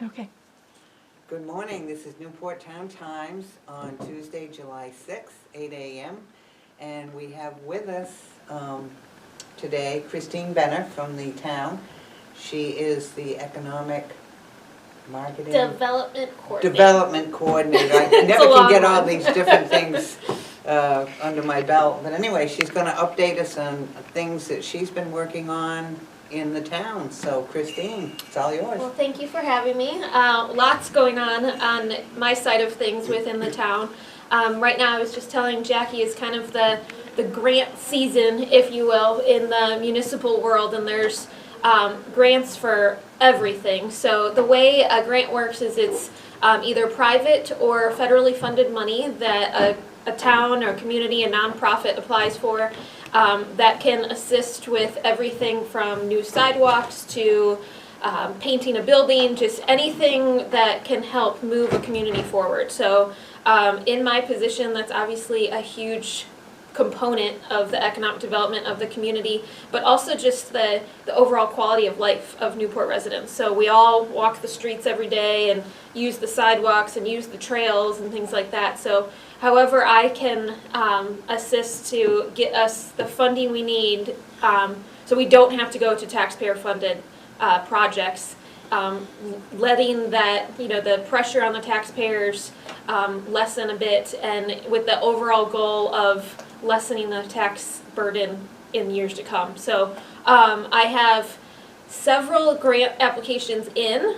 Okay. Good morning, this is Newport Town Times on Tuesday, July 6th, 8 a.m. And we have with us today Christine Benner from the town. She is the Economic Marketing Development coordinator. Development Coordinator. I never can get all these different things under my belt. But anyway, she's going to update us on things that she's been working on in the town. So Christine, it's all yours. Well, thank you for having me. Lots going on my side of things within the town. Right now, I was just telling Jackie, is kind of the grant season, if you will, in the municipal world, and there's grants for everything. So the way a grant works is it's either private or federally funded money that a town or community, a nonprofit applies for. That can assist with everything from new sidewalks to painting a building, just anything that can help move a community forward. So in my position, that's obviously a huge component of the economic development of the community, but also just the overall quality of life of Newport residents. So we all walk the streets every day and use the sidewalks and use the trails and things like that. So however I can assist to get us the funding we need so we don't have to go to taxpayer-funded projects, letting that, the pressure on the taxpayers lessen a bit, and with the overall goal of lessening the tax burden in years to come. So I have several grant applications in.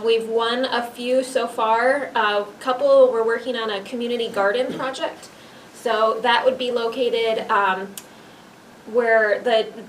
We've won a few so far. A couple, we're working on a community garden project. So that would be located where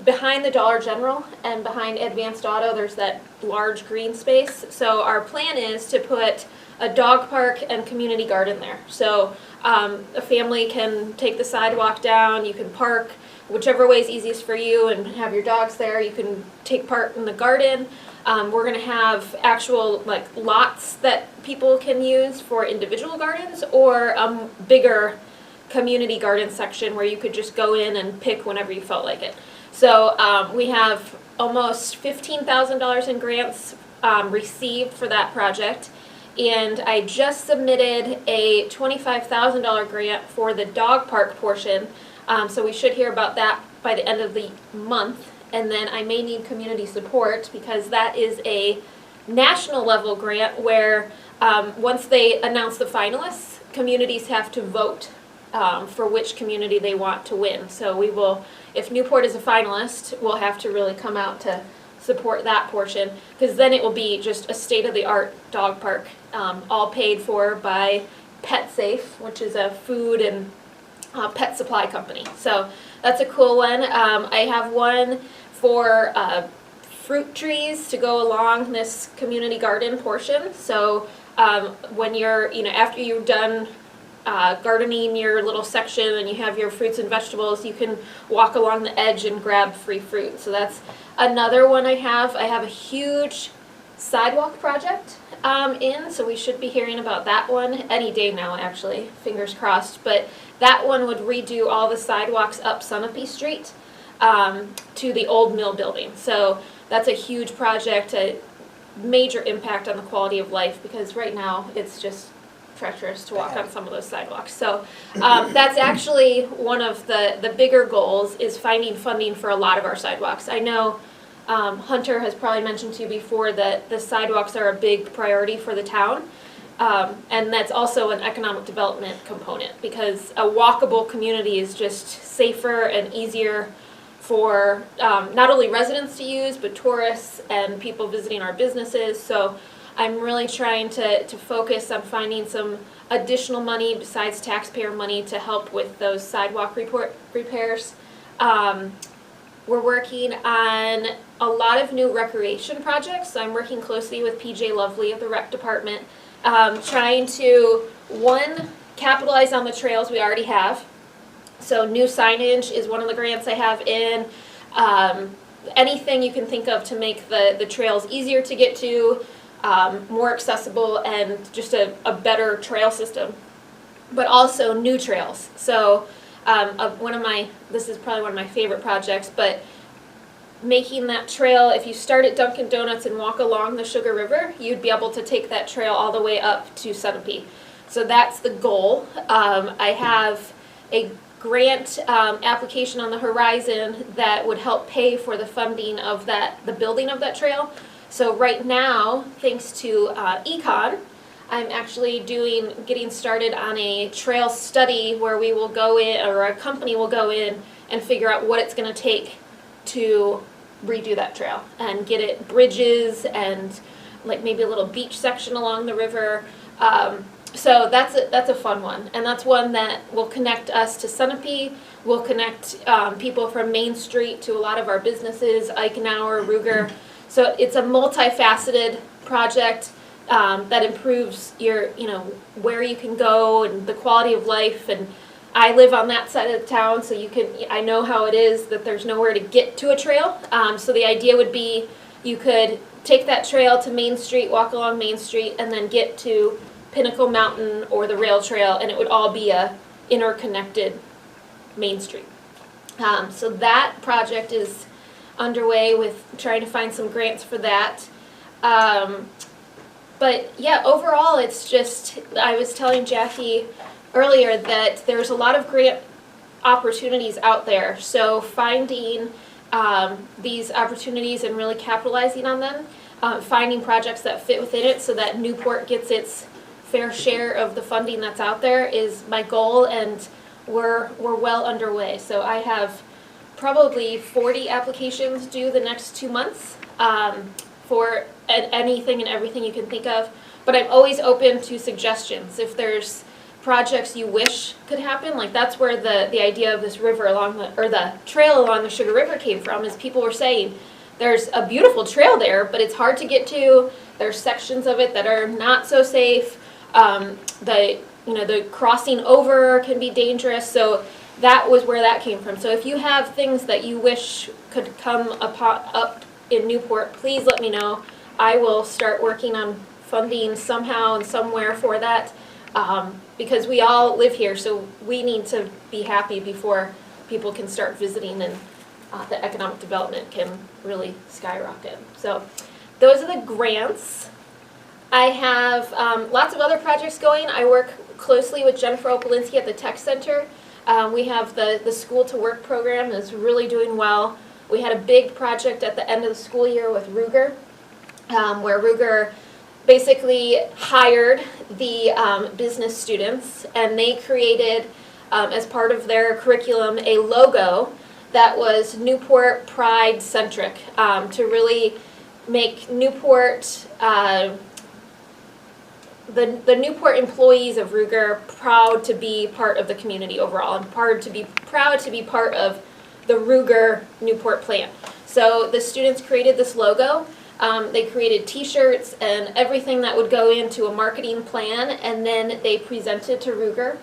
behind the Dollar General and behind Advanced Auto, there's that large green space. So our plan is to put a dog park and community garden there. So a family can take the sidewalk down, you can park whichever way is easiest for you and have your dogs there. You can take part in the garden. We're going to have actual lots that people can use for individual gardens, or a bigger community garden section where you could just go in and pick whenever you felt like it. So we have almost $15,000 in grants received for that project. And I just submitted a $25,000 grant for the dog park portion. So we should hear about that by the end of the month. And then I may need community support because that is a national level grant where once they announce the finalists, communities have to vote for which community they want to win. So we will, if Newport is a finalist, we'll have to really come out to support that portion, because then it will be just a state-of-the-art dog park, all paid for by PetSafe, which is a food and pet supply company. So that's a cool one. I have one for fruit trees to go along this community garden portion. So when you're, after you've done gardening your little section and you have your fruits and vegetables, you can walk along the edge and grab free fruit. So that's another one I have. I have a huge sidewalk project so we should be hearing about that one any day now, actually, fingers crossed. But that one would redo all the sidewalks up Sunapee Street to the old mill building. So that's a huge project, a major impact on the quality of life, because right now it's just treacherous to walk on some of those sidewalks. So that's actually one of the bigger goals, is finding funding for a lot of our sidewalks. I know Hunter has probably mentioned to you before that the sidewalks are a big priority for the town. And that's also an economic development component, because a walkable community is just safer and easier for not only residents to use, but tourists and people visiting our businesses. So I'm really trying to focus on finding some additional money besides taxpayer money to help with those sidewalk repairs. We're working on a lot of new recreation projects. So I'm working closely with PJ Lovely of the rec department, trying to, one, capitalize on the trails we already have. So new signage is one of the grants I have in. Anything you can think of to make the trails easier to get to, more accessible, and just a better trail system. But also new trails. So this is probably one of my favorite projects, but making that trail, if you start at Dunkin' Donuts and walk along the Sugar River, you'd be able to take that trail all the way up to Sunapee. So that's the goal. I have a grant application on the horizon that would help pay for the funding of the building of that trail. So right now, thanks to Econ, I'm actually getting started on a trail study where we will go in, or a company will go in and figure out what it's going to take to redo that trail and get it bridges and like maybe a little beach section along the river. So that's a fun one, and that's one that will connect us to Sunapee. Will connect people from Main Street to a lot of our businesses, Eichenauer, Ruger. So it's a multifaceted project that improves your, where you can go and the quality of life. And I live on that side of the town, so I know how it is that there's nowhere to get to a trail. So the idea would be you could take that trail to Main Street, walk along Main Street, and then get to Pinnacle Mountain or the rail trail, and it would all be a interconnected Main Street. So that project is underway with trying to find some grants for that. But yeah, overall it's just, I was telling Jackie earlier that there's a lot of grant opportunities out there. So finding these opportunities and really capitalizing on them, finding projects that fit within it so that Newport gets its fair share of the funding that's out there is my goal, and we're well underway. So I have probably 40 applications due the next 2 months for anything and everything you can think of. But I'm always open to suggestions. If there's projects you wish could happen, like that's where the idea of this river the trail along the Sugar River came from, is people were saying there's a beautiful trail there, but it's hard to get to. There's sections of it that are not so safe. The crossing over can be dangerous. So that was where that came from. So if you have things that you wish could come up in Newport, please let me know. I will start working on funding somehow and somewhere for that, because we all live here, so we need to be happy before people can start visiting and the economic development can really skyrocket. So those are the grants. I have lots of other projects going. I work closely with Jennifer Opolinski at the Tech Center. We have the School to Work program is really doing well. We had a big project at the end of the school year with Ruger, where Ruger basically hired the business students, and they created, as part of their curriculum, a logo that was Newport Pride centric, to really make Newport, the Newport employees of Ruger proud to be part of the community overall, and proud to be part of the Ruger Newport plant. So the students created this logo. They created t-shirts and everything that would go into a marketing plan, and then they presented to Ruger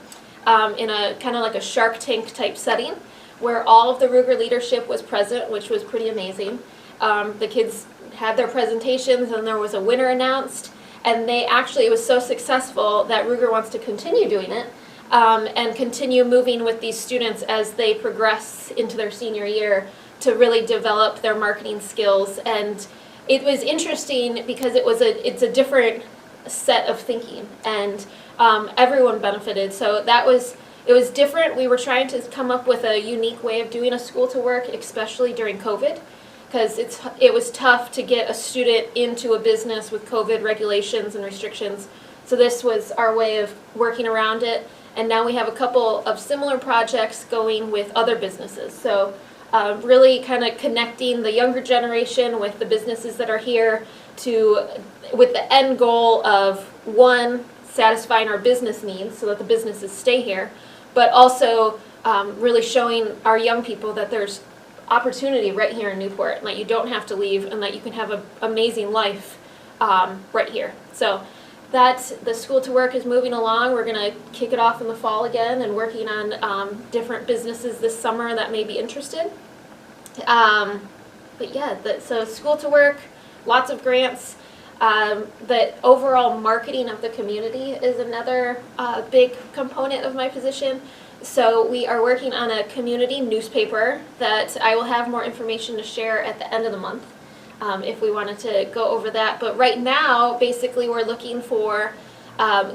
in a kind of like a Shark Tank type setting where all of the Ruger leadership was present, which was pretty amazing. The kids had their presentations and there was a winner announced, and it was so successful that Ruger wants to continue doing it and continue moving with these students as they progress into their senior year to really develop their marketing skills. And it was interesting because it's a different set of thinking, and everyone benefited. So it was different. We were trying to come up with a unique way of doing a school to work, especially during COVID, because it was tough to get a student into a business with COVID regulations and restrictions. So this was our way of working around it, and now we have a couple of similar projects going with other businesses. So really kind of connecting the younger generation with the businesses that are here with the end goal of, one, satisfying our business needs so that the businesses stay here, but also really showing our young people that there's opportunity right here in Newport, and that you don't have to leave, and that you can have an amazing life right here. So the School to Work is moving along. We're going to kick it off in the fall again, and working on different businesses this summer that may be interested. But yeah, so School to Work, lots of grants. The overall marketing of the community is another big component of my position. So we are working on a community newspaper that I will have more information to share at the end of the month, if we wanted to go over that. But right now, basically, we're looking for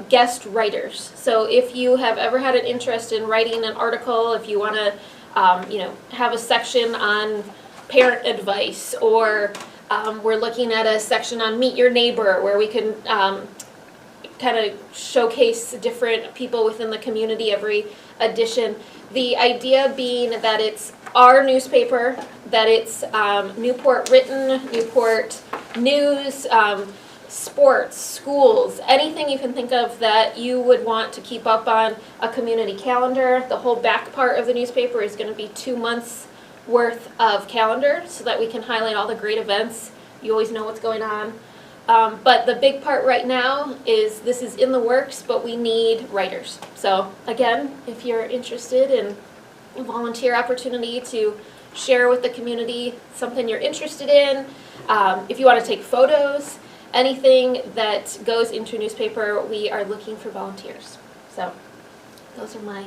guest writers. So if you have ever had an interest in writing an article, if you want to, have a section on parent advice, or we're looking at a section on Meet Your Neighbor, where we can kind of showcase different people within the community every edition. The idea being that it's our newspaper, that it's Newport written, Newport news, sports, schools, anything you can think of that you would want to keep up on. A community calendar. The whole back part of the newspaper is going to be 2 months worth of calendar, so that we can highlight all the great events. You always know what's going on. But the big part right now is this is in the works, but we need writers. So again, if you're interested in a volunteer opportunity to share with the community something you're interested in, if you want to take photos, anything that goes into a newspaper, we are looking for volunteers. So those are my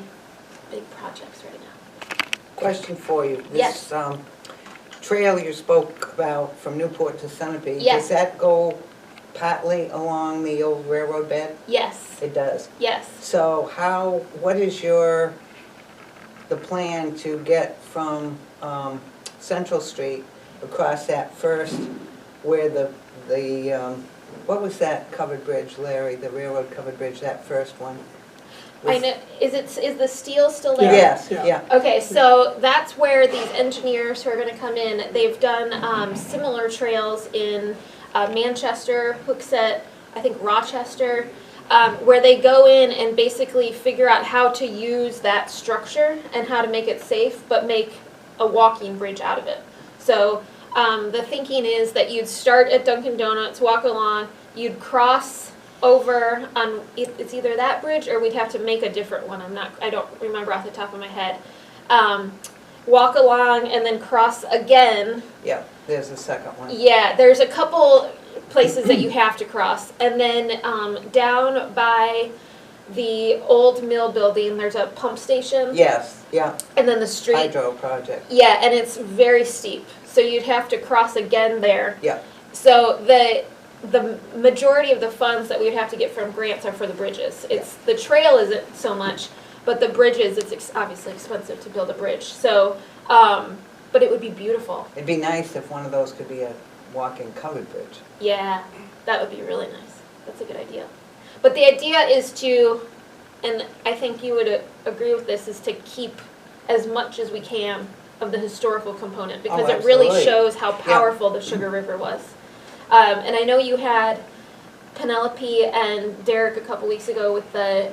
big projects right now. Question for you. Yes. This trail you spoke about from Newport to Sunapee, Yes. does that go partly along the old railroad bed? Yes, It does. yes. So what is the plan to get from Central Street across that first, where what was that covered bridge, Larry, the railroad covered bridge, that first one? I know, is the steel still there? Yes, Yeah. yeah. Okay, so that's where these engineers who are gonna come in, they've done similar trails in Manchester, Hooksett, I think Rochester, where they go in and basically figure out how to use that structure and how to make it safe, but make a walking bridge out of it. So the thinking is that you'd start at Dunkin' Donuts, walk along, you'd cross over on, it's either that bridge or we'd have to make a different one. I don't remember off the top of my head. Walk along and then cross again. Yeah, there's the second one. Yeah, there's a couple places that you have to cross. And then down by the old mill building, there's a pump station. Yes, yeah, And then the street. hydro project. Yeah, and it's very steep. So you'd have to cross again there. Yeah, So the majority of the funds that we'd have to get from grants are for the bridges. It's the trail isn't so much, but the bridges, it's obviously expensive to build a bridge. So, but it would be beautiful. it'd be nice if one of those could be a walking covered bridge. Yeah, that would be really nice. That's a good idea. But the idea is to, and I think you would agree with this, is to keep as much as we can of the historical component, because it really absolutely. shows how powerful the Sugar River was. And I know you had Penelope and Derek a couple weeks ago with the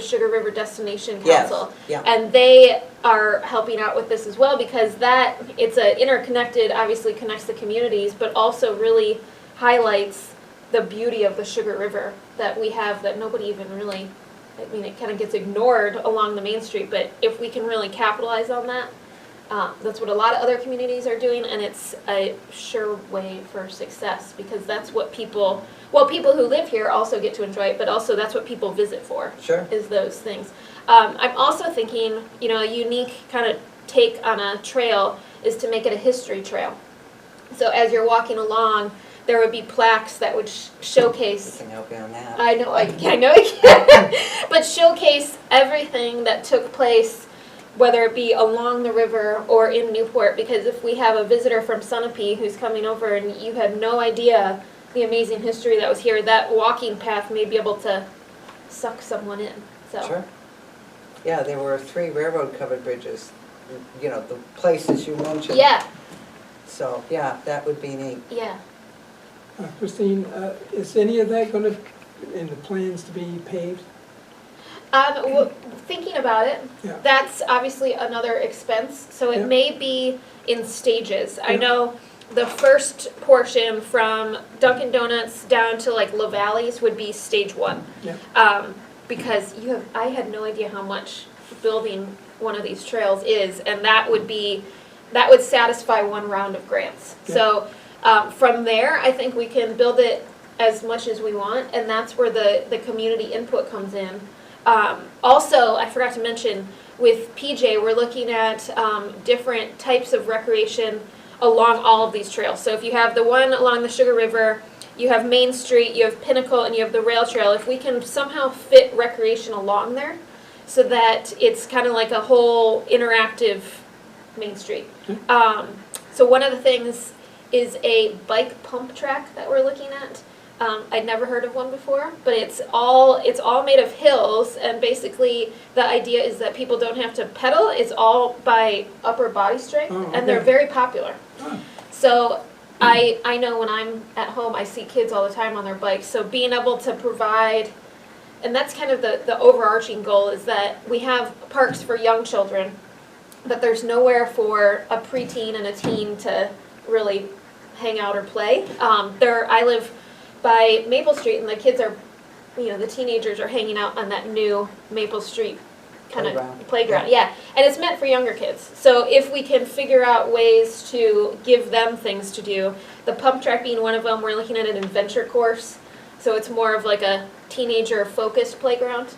Sugar River Destination Yes, Council. yeah. And they are helping out with this as well, because it's a interconnected, obviously connects the communities, but also really highlights the beauty of the Sugar River that we have that nobody even really, I mean, it kind of gets ignored along the Main Street, but if we can really capitalize on that, that's what a lot of other communities are doing, and it's a sure way for success, because that's what people who live here also get to enjoy it, but also that's what people visit for. Sure. Is those things. I'm also thinking, a unique kind of take on a trail is to make it a history trail. So as you're walking along, there would be plaques that would showcase. I can help you on that. I know I can, but showcase everything that took place, whether it be along the river or in Newport, because if we have a visitor from Sunapee who's coming over and you have no idea the amazing history that was here, that walking path may be able to suck someone in. So. Sure. Yeah, there were 3 railroad covered bridges, the places you mentioned. Yeah, So, yeah, that would be neat. yeah. Christine, is any of that going to, in the plans to be paved? Thinking about it, Yeah. that's obviously another expense, so it Yeah. may be in stages. I Yeah. know the first portion from Dunkin' Donuts down to like La Valley's would be stage 1. Yeah. Because I had no idea how much building one of these trails is, and that would satisfy one round of grants. Yeah. So from there, I think we can build it as much as we want, and that's where the community input comes in. Also, I forgot to mention, with PJ, we're looking at different types of recreation along all of these trails. So if you have the one along the Sugar River, you have Main Street, you have Pinnacle, and you have the rail trail. If we can somehow fit recreation along there so that it's kind of like a whole interactive Main Street. So one of the things is a bike pump track that we're looking at. I'd never heard of one before, but it's all made of hills, and basically the idea is that people don't have to pedal. It's all by upper body strength, and they're very popular. So I know when I'm at home, I see kids all the time on their bikes. So being able to provide, and that's kind of the overarching goal, is that we have parks for young children, but there's nowhere for a preteen and a teen to really hang out or play. I live by Maple Street, and the kids are, the teenagers are hanging out on that new Maple Street kind of playground. Yeah, and it's meant for younger kids. So if we can figure out ways to give them things to do, the pump track being one of them, we're looking at an adventure course. So it's more of like a teenager-focused playground.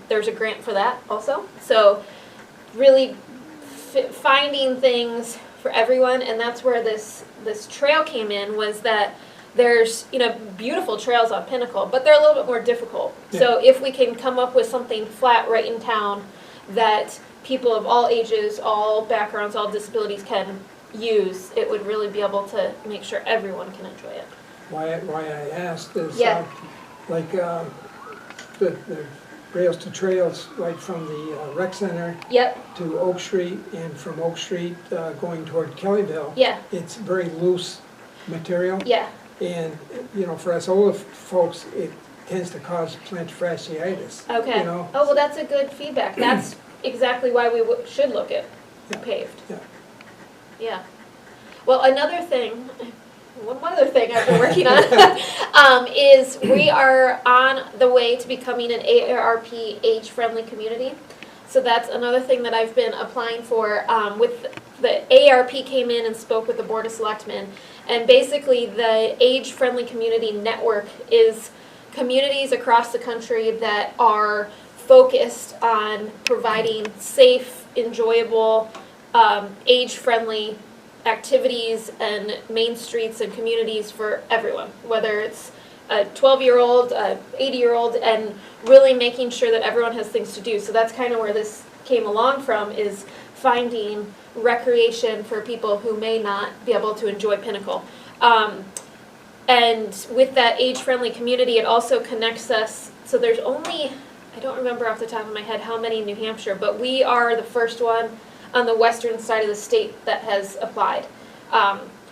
There's a grant for that also. So really finding things for everyone, and that's where this trail came in, was that there's, beautiful trails on Pinnacle, but they're a little bit more difficult. Yeah. So if we can come up with something flat right in town that people of all ages, all backgrounds, all disabilities can use, it would really be able to make sure everyone can enjoy it. Why I asked is, the rails to trails, like from the rec center to Oak Street, and from Oak Street going toward Kellyville. Yeah. It's very loose material. Yeah. And, for us older folks, it tends to cause plantar fasciitis. Okay. Oh, well, that's a good feedback. That's exactly why we should look at paved. Yeah. Yeah. Well, one other thing I've been working on is we are on the way to becoming an AARP age-friendly community. So that's another thing that I've been applying for. With the AARP came in and spoke with the Board of Selectmen, and basically the age-friendly community network is communities across the country that are focused on providing safe, enjoyable, age-friendly activities and main streets and communities for everyone, whether it's a 12-year-old, a 80-year-old, and really making sure that everyone has things to do. So that's kind of where this came along from, is finding recreation for people who may not be able to enjoy Pinnacle. And with that age-friendly community, it also connects us. So there's only, I don't remember off the top of my head how many in New Hampshire, but we are the first one on the western side of the state that has applied.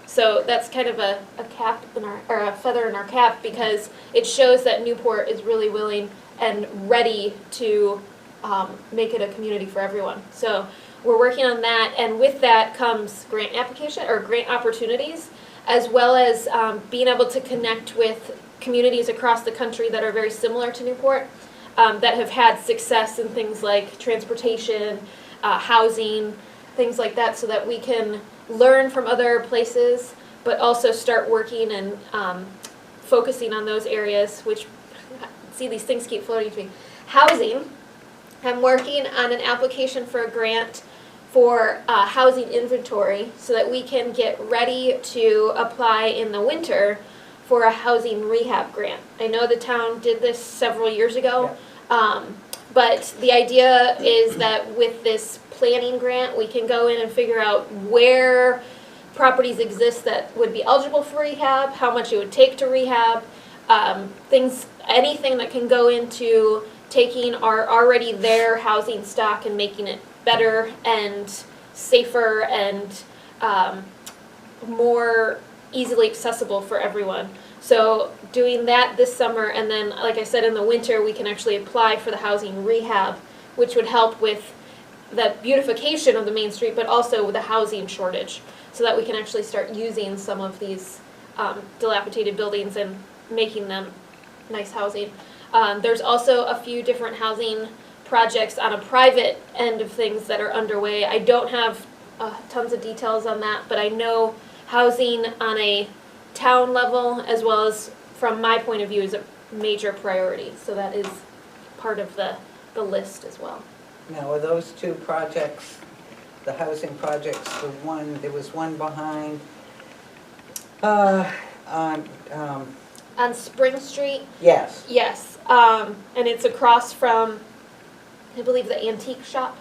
So that's kind of a cap in our, or a feather in our cap, because it shows that Newport is really willing and ready to make it a community for everyone. So we're working on that, and with that comes grant application or grant opportunities, as well as being able to connect with communities across the country that are very similar to Newport, that have had success in things like transportation, housing, things like that, so that we can learn from other places, but also start working and focusing on those areas, which, see, these things keep floating to me. Housing, I'm working on an application for a grant for housing inventory, so that we can get ready to apply in the winter for a housing rehab grant. I know the town did this several years ago, but the idea is that with this planning grant, we can go in and figure out where properties exist that would be eligible for rehab, how much it would take to rehab, anything that can go into taking our already there housing stock and making it better and safer and more easily accessible for everyone. So doing that this summer, and then, like I said, in the winter we can actually apply for the housing rehab, which would help with the beautification of the main street, but also with the housing shortage, so that we can actually start using some of these dilapidated buildings and making them nice housing. There's also a few different housing projects on a private end of things that are underway. I don't have tons of details on that, but I know housing on a town level, as well as from my point of view, is a major priority. So that is part of the list as well. Now, are those two projects, the housing projects, there was one behind, on Spring Street? Yes. Yes, and it's across from, I believe, the antique shop.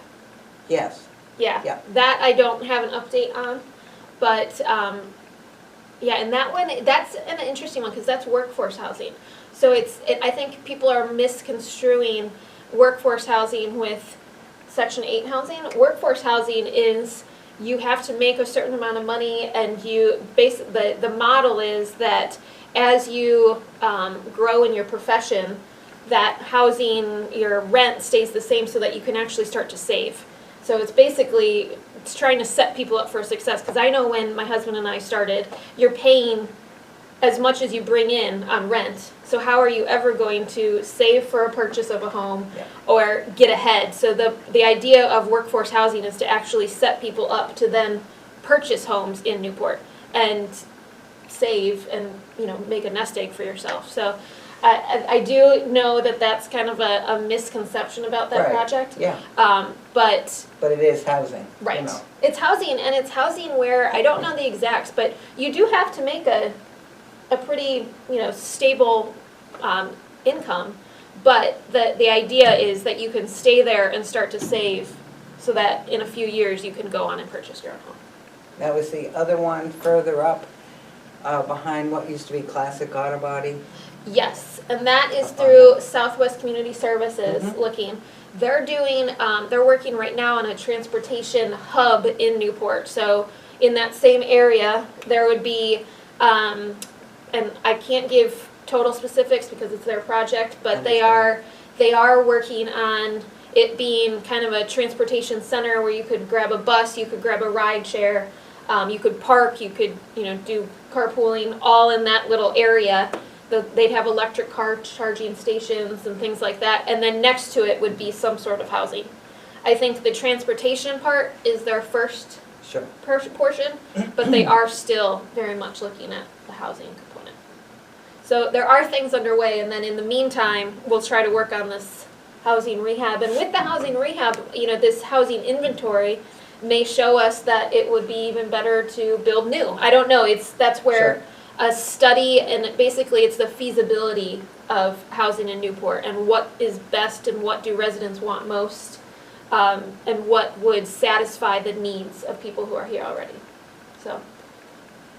Yes. Yeah. That I don't have an update on, but yeah, and that one, that's an interesting one because that's workforce housing. So I think people are misconstruing workforce housing with Section 8 housing. Workforce housing is you have to make a certain amount of money, and the model is that as you grow in your profession, that housing, your rent stays the same so that you can actually start to save. So it's trying to set people up for success, because I know when my husband and I started, you're paying as much as you bring in on rent. So how are you ever going to save for a purchase of a home or get ahead? So the idea of workforce housing is to actually set people up to then purchase homes in Newport and save and make a nest egg for yourself. So I do know that that's kind of a misconception about that project. Yeah. But it is housing. Right. It's housing, and it's housing where, I don't know the exacts, but you do have to make a pretty stable income. But the idea is that you can stay there and start to save, so that in a few years you can go on and purchase your own home. That was the other one further up, behind what used to be Classic Auto Body. Yes, and that is through Southwest Community Services. Looking. They're working right now on a transportation hub in Newport. So in that same area, there would be, and I can't give total specifics because it's their project, but they are working on it being kind of a transportation center where you could grab a bus, you could grab a ride share, you could park, you could do carpooling, all in that little area. They'd have electric car charging stations and things like that, and then next to it would be some sort of housing. I think the transportation part is their first portion, but they are still very much looking at the housing component. So there are things underway, and then in the meantime, we'll try to work on this housing rehab. And with the housing rehab, this housing inventory may show us that it would be even better to build new. I don't know. That's where a study, and basically it's the feasibility of housing in Newport and what is best and what do residents want most, and what would satisfy the needs of people who are here already. So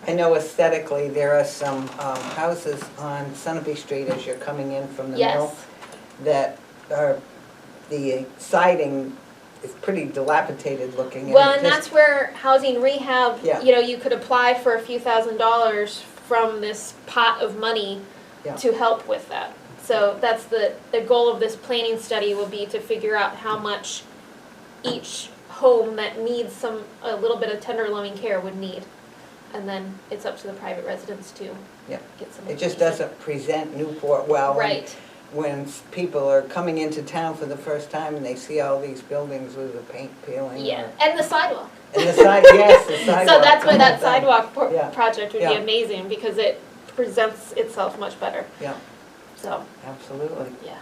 I know aesthetically there are some houses on Sunapee Street as you're coming in from the mill that are, the siding is pretty dilapidated looking. Well, and that's where housing rehab, you could apply for a few $1,000s from this pot of money to help with that. So that's the goal of this planning study will be to figure out how much each home that needs a little bit of tender loving care would need. And then it's up to the private residents to get some. It just doesn't present Newport well. Right. When people are coming into town for the first time and they see all these buildings with the paint peeling. Yeah, and the sidewalk. And the sidewalk. So that's why that sidewalk project would be amazing, because it presents itself much better. Yeah. So. Absolutely. Yeah.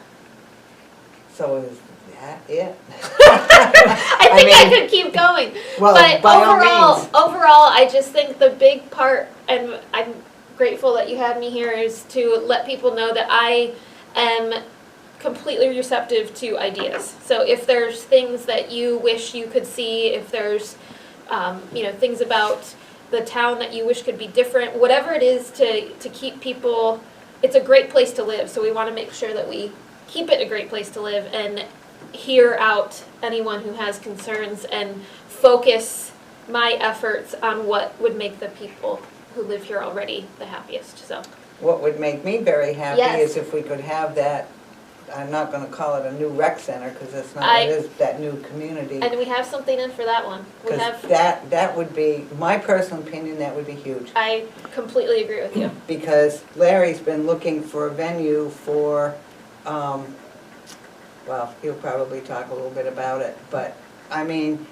So is that it? I think I could keep going. Well, but by all means. Overall, I just think the big part, and I'm grateful that you had me here, is to let people know that I am completely receptive to ideas. So if there's things that you wish you could see, if there's things about the town that you wish could be different, whatever it is to keep people, it's a great place to live. So we want to make sure that we keep it a great place to live and hear out anyone who has concerns and focus my efforts on what would make the people who live here already the happiest. So. What would make me very happy is if we could have that, I'm not going to call it a new rec center, because it's not, it is that new community. And we have something in for that one. Because that would be, my personal opinion, that would be huge. I completely agree with you. Because Larry's been looking for a venue for, well, he'll probably talk a little bit about it, but I mean,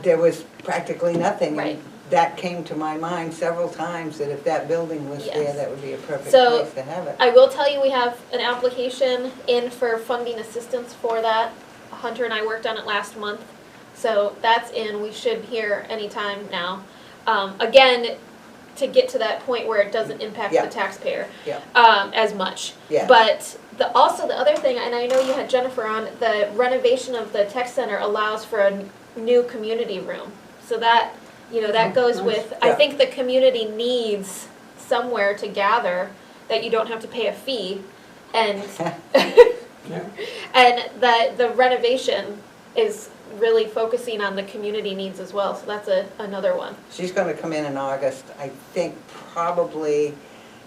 there was practically nothing. Right. that came to my mind several times, that if that building was there, Yes. that would be a perfect So, place to have it. I will tell you, we have an application in for funding assistance for that. Hunter and I worked on it last month, so that's in. We should hear anytime now. Again, to get to that point where it doesn't impact Yeah. the taxpayer Yeah. as much. Yes. But also the other thing, and I know you had Jennifer on, the renovation of the tech center allows for a new community room. So that, that goes Nice. with, Yeah. I think the community needs somewhere to gather that you don't have to pay a fee. And Yeah. and the renovation is really focusing on the community needs as well, so that's another one. She's gonna come in August, I think probably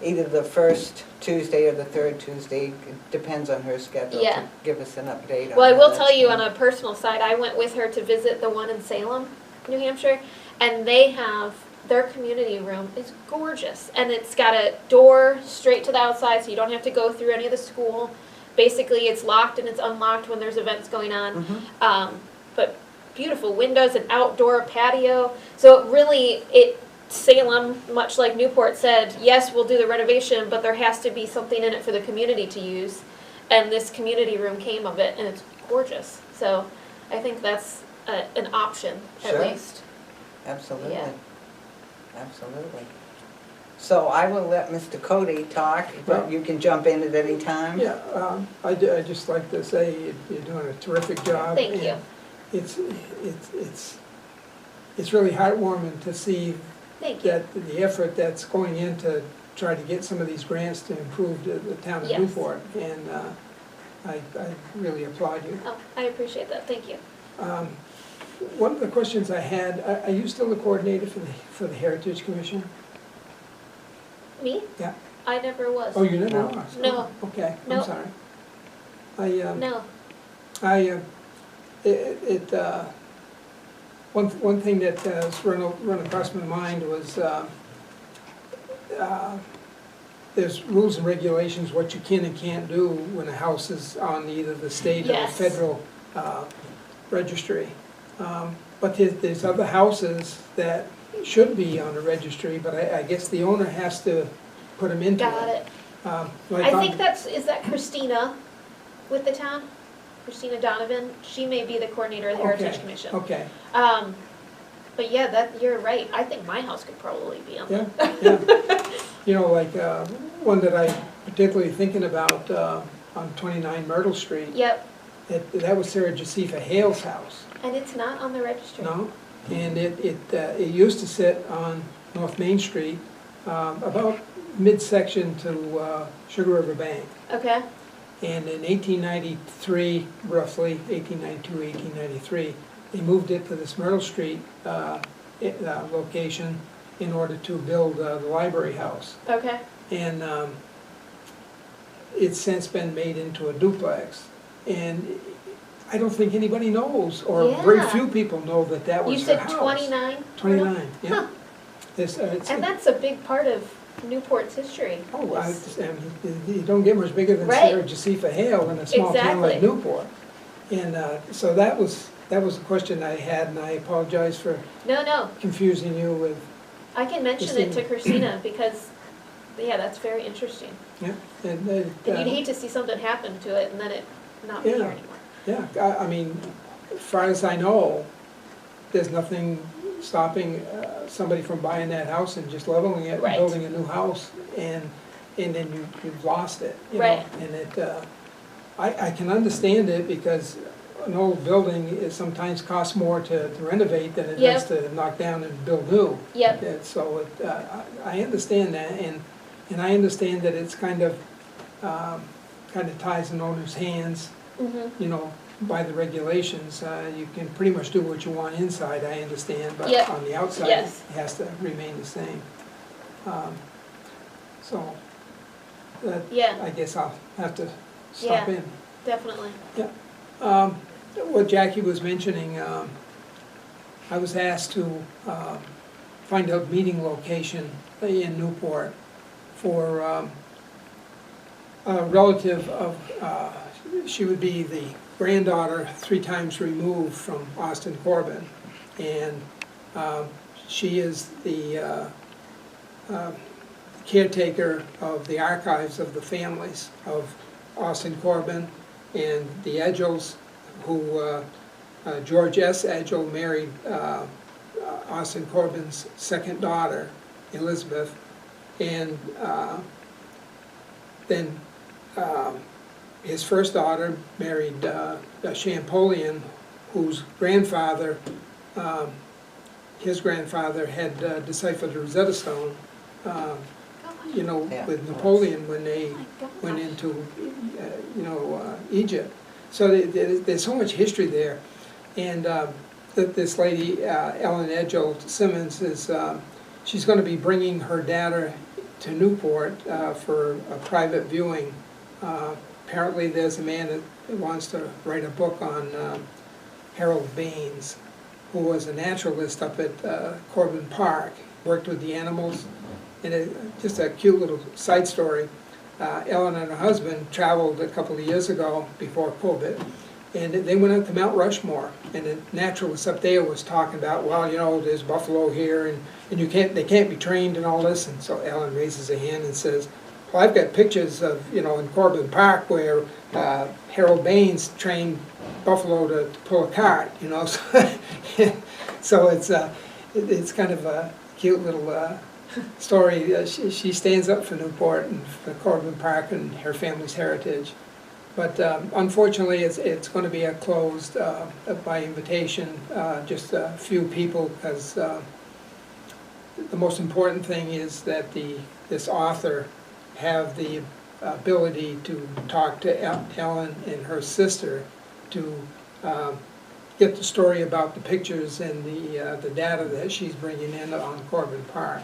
either the first Tuesday or the third Tuesday, it depends on her schedule, Yeah. to give us an update on Well, I how will that's tell you on going. a personal side, I went with her to visit the one in Salem, New Hampshire, and they have, their community room is gorgeous, and it's got a door straight to the outside, so you don't have to go through any of the school. Basically, it's locked and it's unlocked when there's events going on. But beautiful windows, an outdoor patio. So Salem, much like Newport, said, yes, we'll do the renovation, but there has to be something in it for the community to use. And this community room came of it, and it's gorgeous. So I think that's an option, at Sure. least. Absolutely. Yeah. Absolutely. So I will let Mr. Cody talk, but Well- you can jump in at any time. Yeah, I'd just like to say you're doing a terrific job. Thank you. and It's really heartwarming to see Thank you. that the effort that's going in to try to get some of these grants to improve the town of Yes. Newport. And I really applaud you. Oh, I appreciate that. Thank you. One of the questions I had, are you still the coordinator for the Heritage Commission? Me? Yeah. I never was. Oh, you never No. was? No. Oh, okay, I'm Nope. sorry. No. One thing that has run across my mind was there's rules and regulations what you can and can't do when a house is on either the state or the Yes. federal registry. But there's other houses that should be on a registry, but I guess the owner has to put them into it. Got it. Like I on- think is that Christina with the town? Christina Donovan? She may be the coordinator of the Heritage Okay, Commission. Okay, But yeah, you're right. I think my house could probably be on yeah, there. yeah. You know, like, one that I'm particularly thinking about, on 29 Myrtle Street, Yep, that was Sarah Josepha Hale's house, and it's not on the registry. no? And it used to sit on North Main Street, about midsection to Sugar River Bank. Okay, And in 1893, roughly, 1892, 1893, they moved it to this Myrtle Street location in order to build the library house. okay. And it's since been made into a duplex. And I don't think anybody knows, or very Yeah. few people know that that You was her said house. 29? 29, yeah. Huh. It's- And that's a big part of Newport's history. Oh, was- you don't get much bigger than Right. Sarah Josepha Hale in a small town like Exactly. Newport. And so that was a question I had, and I apologize for No, confusing you with, I can mention it to Christina because, yeah, that's very interesting. yeah. And, And you'd hate to see something happen to it and then it not be Yeah. here anymore. yeah, I mean, as far as I know, there's nothing stopping somebody from buying that house and just leveling it and Right. building a new house, and then you've lost it, you know? Right. And I can understand it, because an old building sometimes costs more to renovate than it does Yep. to knock down and build new. Yep, So I understand that, and I understand that it's kind of ties an owner's hands, you know, by the regulations. You can pretty much do what you want inside, I understand, but Yep. on the outside, Yes. it has to remain the same. So, yeah, I guess I'll have to stop Yeah. in. definitely. What Jackie was mentioning, I was asked to find out meeting location in Newport for a relative of, she would be the granddaughter 3 times removed from Austin Corbin. And she is the caretaker of the archives of the families of Austin Corbin and the Edgels, who George S. Edgel married Austin Corbin's second daughter, Elizabeth, and then his first daughter married Champollion, whose grandfather, his grandfather had deciphered the Rosetta Stone, you know, Yeah. with Napoleon when they went into, Egypt. So there's so much history there. And this lady, Ellen Edgel Simmons, is she's going to be bringing her data to Newport for a private viewing. Apparently there's a man that wants to write a book on Harold Baines, who was a naturalist up at Corbin Park, worked with the animals. And just a cute little side story, Ellen and her husband traveled a couple of years ago before COVID, and they went out to Mount Rushmore, and the naturalist up there was talking about, well, you know, there's buffalo here, and they can't be trained and all this. And so Ellen raises her hand and says, well, I've got pictures of, you know, in Corbin Park where Harold Baines trained buffalo to pull a cart, you know. So it's kind of a cute little story. She stands up for Newport and for Corbin Park and her family's heritage. But unfortunately, it's going to be a closed by invitation, just a few people, because the most important thing is that this author have the ability to talk to Ellen and her sister to get the story about the pictures and the data that she's bringing in on Corbin Park.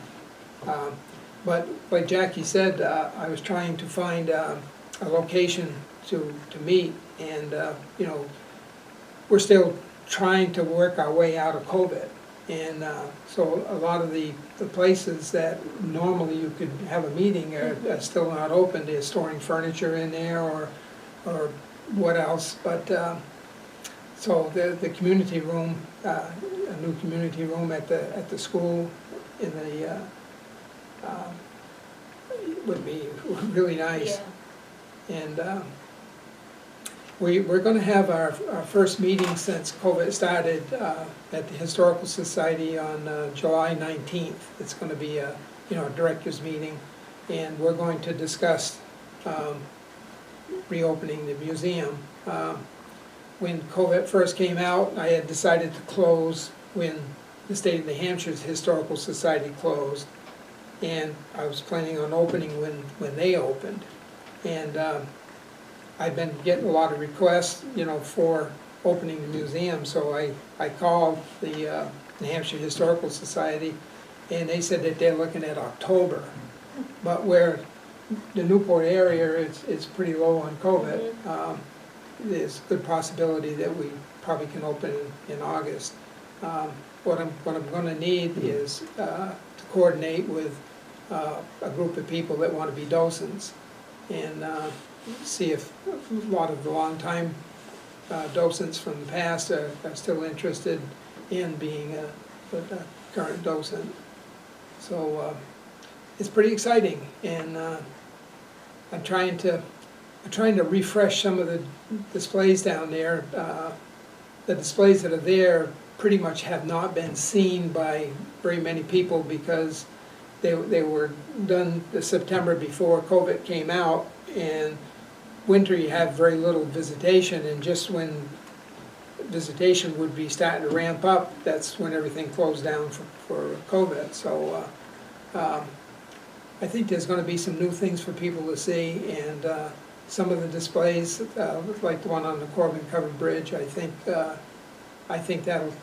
But like Jackie said, I was trying to find a location to meet, and you know, we're still trying to work our way out of COVID, and so a lot of the places that normally you could have a meeting are still not open. They're storing furniture in there or what else, but so the community room, a new community room at the school in the would be really nice. Yeah. And we're going to have our first meeting since COVID started at the Historical Society on July 19th. It's going to be a directors meeting, and we're going to discuss reopening the museum. When COVID first came out, I had decided to close when the state of New Hampshire's Historical Society closed, and I was planning on opening when they opened. And I've been getting a lot of requests, for opening the museum, so I called the New Hampshire Historical Society, and they said that they're looking at October. But where the Newport area is pretty low on COVID, there's a good possibility that we probably can open in August. What I'm going to need is to coordinate with a group of people that want to be docents, and see if a lot of the long-time docents from the past are still interested in being a current docent. So it's pretty exciting, and I'm trying to refresh some of the displays down there. The displays that are there pretty much have not been seen by very many people because they were done the September before COVID came out, and winter you have very little visitation, and just when visitation would be starting to ramp up, that's when everything closed down for COVID. So I think there's going to be some new things for people to see, and some of the displays, like the one on the Corbin Covered Bridge, I think that'll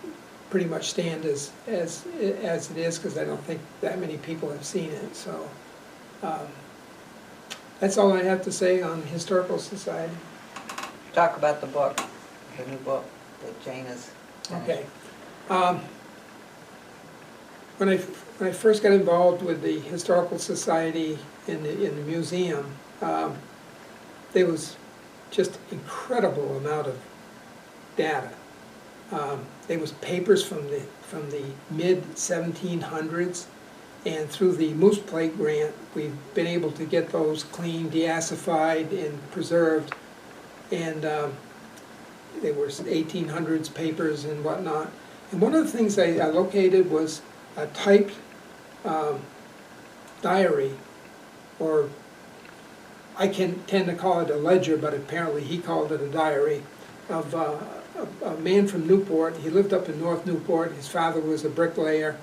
pretty much stand as it is, because I don't think that many people have seen it. So that's all I have to say on Historical Society. Talk about the book, the new book that Jane is finished. Okay. When I first got involved with the Historical Society in the museum, there was just incredible amount of data. They was papers from the mid-1700s, and through the Moose Plate grant, we've been able to get those cleaned, deacidified, and preserved. And they were 1800s papers and whatnot. And one of the things I located was a typed diary, or I tend to call it a ledger, but apparently he called it a diary, of a man from Newport. He lived up in North Newport. His father was a bricklayer,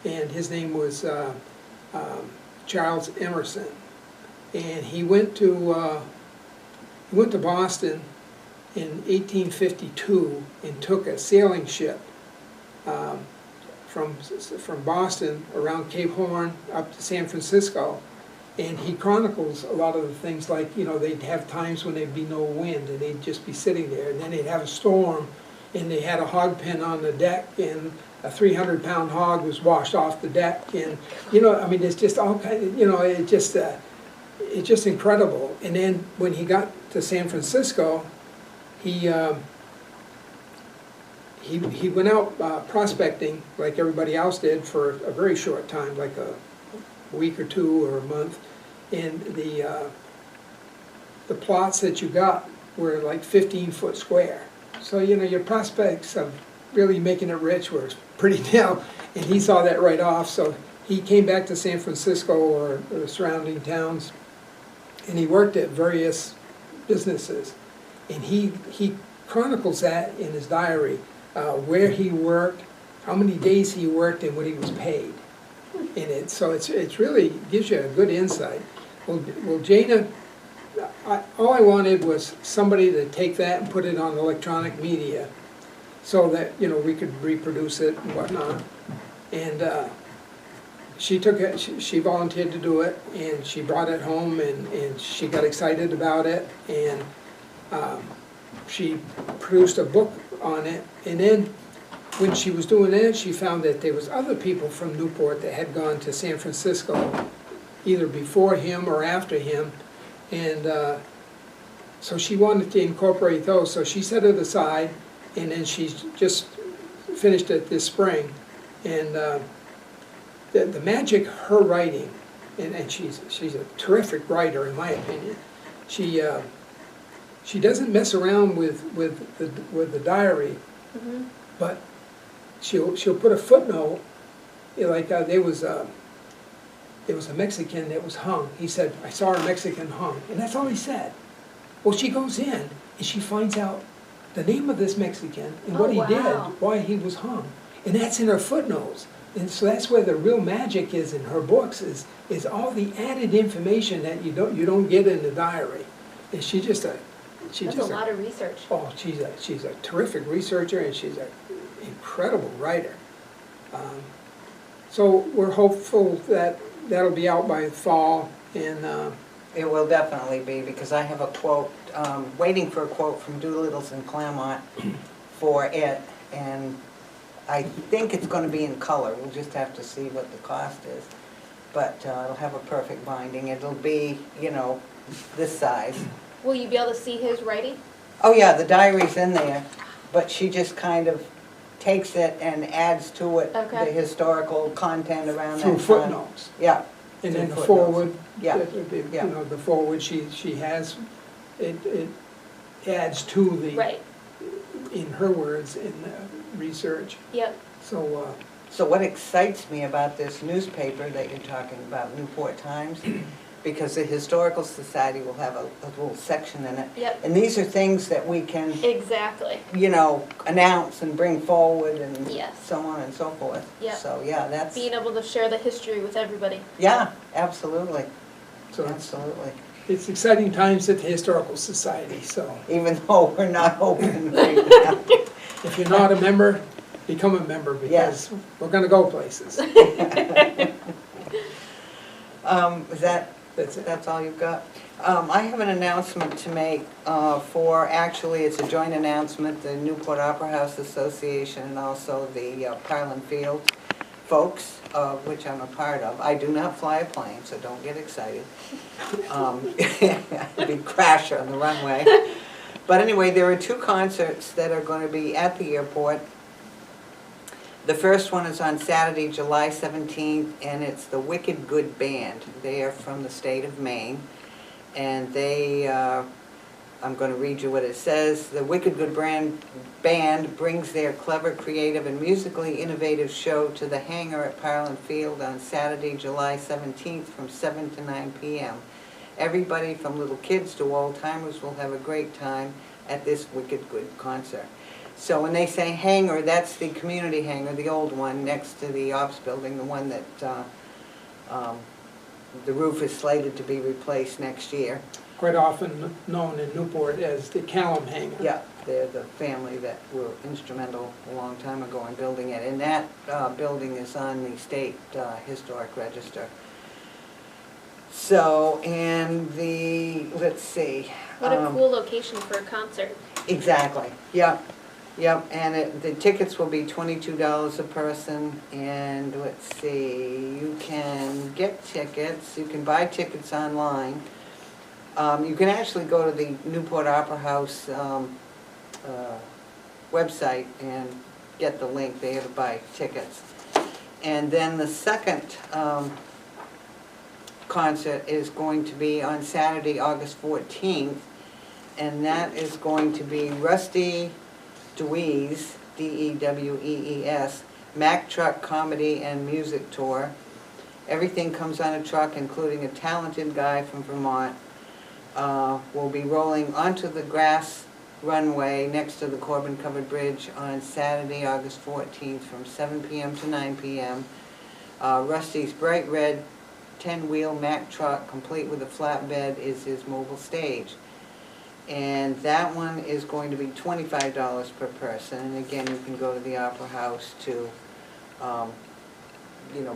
and his name was Charles Emerson. And he went to Boston in 1852 and took a sailing ship from Boston around Cape Horn up to San Francisco. And he chronicles a lot of the things, like, you know, they'd have times when there'd be no wind and they'd just be sitting there, and then they'd have a storm and they had a hog pen on the deck, and a 300-pound hog was washed off the deck, and, you know, I mean, it's just all kind of, you know, it's just incredible. And then when he got to San Francisco, he went out prospecting like everybody else did for a very short time, like a week or two or a month, and the plots that you got were like 15-foot square. So, you know, your prospects of really making it rich were pretty dim, and he saw that right off. So he came back to San Francisco or the surrounding towns, and he worked at various businesses, and he chronicles that in his diary, where he worked, how many days he worked, and what he was paid. And so it's really gives you a good insight. Well, Jana, all I wanted was somebody to take that and put it on electronic media, so that, you know, we could reproduce it and whatnot. And she took it. She volunteered to do it, and she brought it home, and she got excited about it, and she produced a book on it. And then when she was doing that, she found that there was other people from Newport that had gone to San Francisco, either before him or after him, and so she wanted to incorporate those. So she set it aside, and then she's just finished it this spring. And the magic, her writing, and she's a terrific writer in my opinion. She doesn't mess around with the diary, mm-hmm. but she'll put a footnote, like there was a Mexican that was hung. He said, "I saw a Mexican hung," and that's all he said. Well, she goes in and she finds out the name of this Mexican and what he did, why he was hung, and that's in her footnotes. And so that's where the real magic is in her books, is all the added information that you don't get in the diary. And that's a lot of research. Oh, she's a terrific researcher, and she's an incredible writer. So we're hopeful that that'll be out by fall, and it will definitely be, because I have a quote, waiting for a quote from Doolittle's in Claremont for it, and I think it's going to be in color. We'll just have to see what the cost is, but it'll have a perfect binding. It'll be, you know, this size. Will you be able to see his writing? Oh yeah, the diary's in there, but she just kind of takes it and adds to it the historical content around through that footnotes. Yeah. And then the forward, yeah. You know, the forward she has, it adds to the, right. in her words, in research. Yep. So what excites me about this newspaper that you're talking about, Newport Times, because the Historical Society will have a little section in it. Yep. And these are things that we can, you know, announce and bring forward, and so on and so forth. Yep. So yeah, that's being able to share the history with everybody. Yeah, absolutely. So absolutely. It's exciting times at the Historical Society. So even though we're not open right now. If you're not a member, become a member, because we're going to go places. That's all you've got? I have an announcement to make actually it's a joint announcement, the Newport Opera House Association and also the Carlin Field folks, which I'm a part of. I do not fly a plane, so don't get excited. Big crash on the runway. But anyway, there are two concerts that are going to be at the airport The first one is on Saturday, July 17th, and it's the Wicked Good Band. They are from the state of Maine, and they, I'm going to read you what it says. The Wicked Good Band brings their clever, creative, and musically innovative show to the hangar at Parland Field on Saturday, July 17th from 7 to 9 p.m. Everybody from little kids to old-timers will have a great time at this Wicked Good concert. So when they say hangar, that's the community hangar, the old one next to the ops building, the one that the roof is slated to be replaced next year. Quite often known in Newport as the Callum hangar. Yeah, they're the family that were instrumental a long time ago in building it. And that building is on the state historic register. So, and let's see. What a cool location for a concert. Exactly, yep, and the tickets will be $22 a person, and let's see, you can get tickets, you can buy tickets online. You can actually go to the Newport Opera House website and get the link there to buy tickets. And then the second concert is going to be on Saturday, August 14th, and that is going to be Rusty Dewees, D-E-W-E-E-S, Mack Truck Comedy and Music Tour. Everything comes on a truck, including a talented guy from Vermont. Will be rolling onto the grass runway next to the Corbin Covered Bridge on Saturday, August 14th from 7 p.m. to 9 p.m. Rusty's bright red 10-wheel Mack truck, complete with a flatbed, is his mobile stage. And that one is going to be $25 per person. And again, you can go to the Opera House to,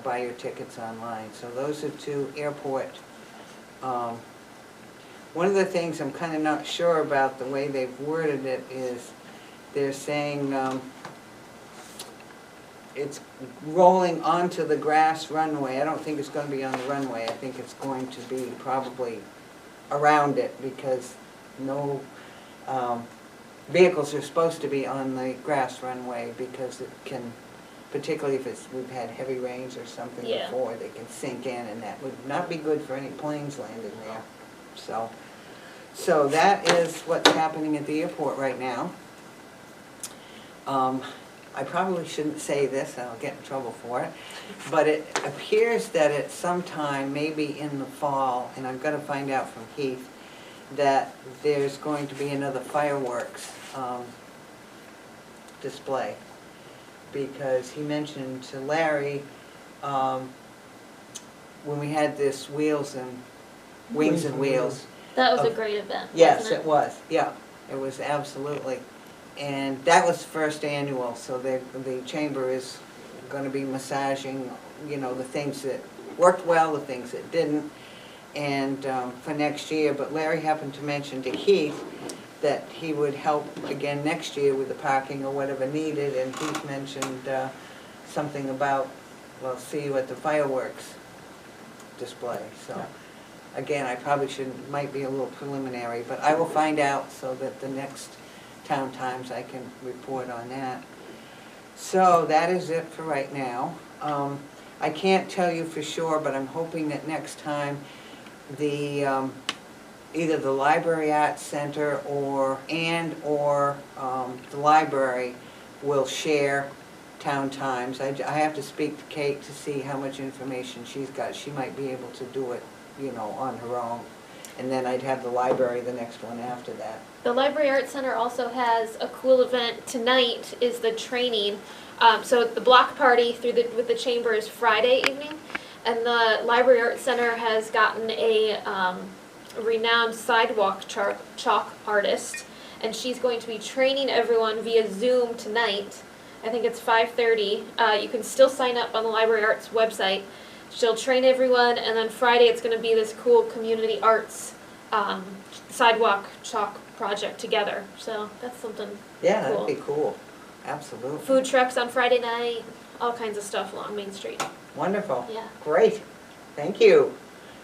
buy your tickets online. So those are two airport. One of the things I'm kind of not sure about the way they've worded it is they're saying it's rolling onto the grass runway. I don't think it's going to be on the runway. I think it's going to be probably around it, because no vehicles are supposed to be on the grass runway, because it can, particularly if we've had heavy rains or something before, they can sink in, and that would not be good for any planes landing there. So that is what's happening at the airport right now. I probably shouldn't say this, I'll get in trouble for it, but it appears that at some time, maybe in the fall, and I've got to find out from Heath, that there's going to be another fireworks display, because he mentioned to Larry when we had this Wings and Wheels. That was a great event. Yes, it was. Yeah, it was absolutely. And that was first annual, so the chamber is going to be massaging, the things that worked well, the things that didn't, and for next year. But Larry happened to mention to Heath that he would help again next year with the parking or whatever needed, and Heath mentioned something about, well, see you at the fireworks display. So again, I probably might be a little preliminary, but I will find out so that the next Town Times I can report on that. So that is it for right now. I can't tell you for sure, but I'm hoping that next time the either the Library Arts Center or the library will share Town Times. I have to speak to Kate to see how much information she's got. She might be able to do it, on her own. And then I'd have the library the next one after that. The Library Arts Center also has a cool event. Tonight is the training. So the block party with the chamber is Friday evening, and the Library Arts Center has gotten a renowned sidewalk chalk artist, and she's going to be training everyone via Zoom tonight. I think it's 5:30. You can still sign up on the Library Arts website. She'll train everyone, and then Friday it's going to be this cool community arts sidewalk chalk project together. So that's something cool. That'd be cool. Absolutely. Food trucks on Friday night, all kinds of stuff along Main Street. Wonderful. Yeah. Great. Thank you.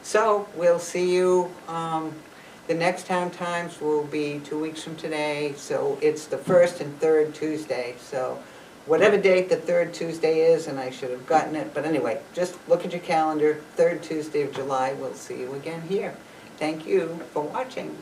So we'll see you, the next Town Times will be 2 weeks from today, so it's the first and third Tuesday, so whatever date the third Tuesday is, and I should have gotten it, but anyway, just look at your calendar, third Tuesday of July, we'll see you again here. Thank you for watching.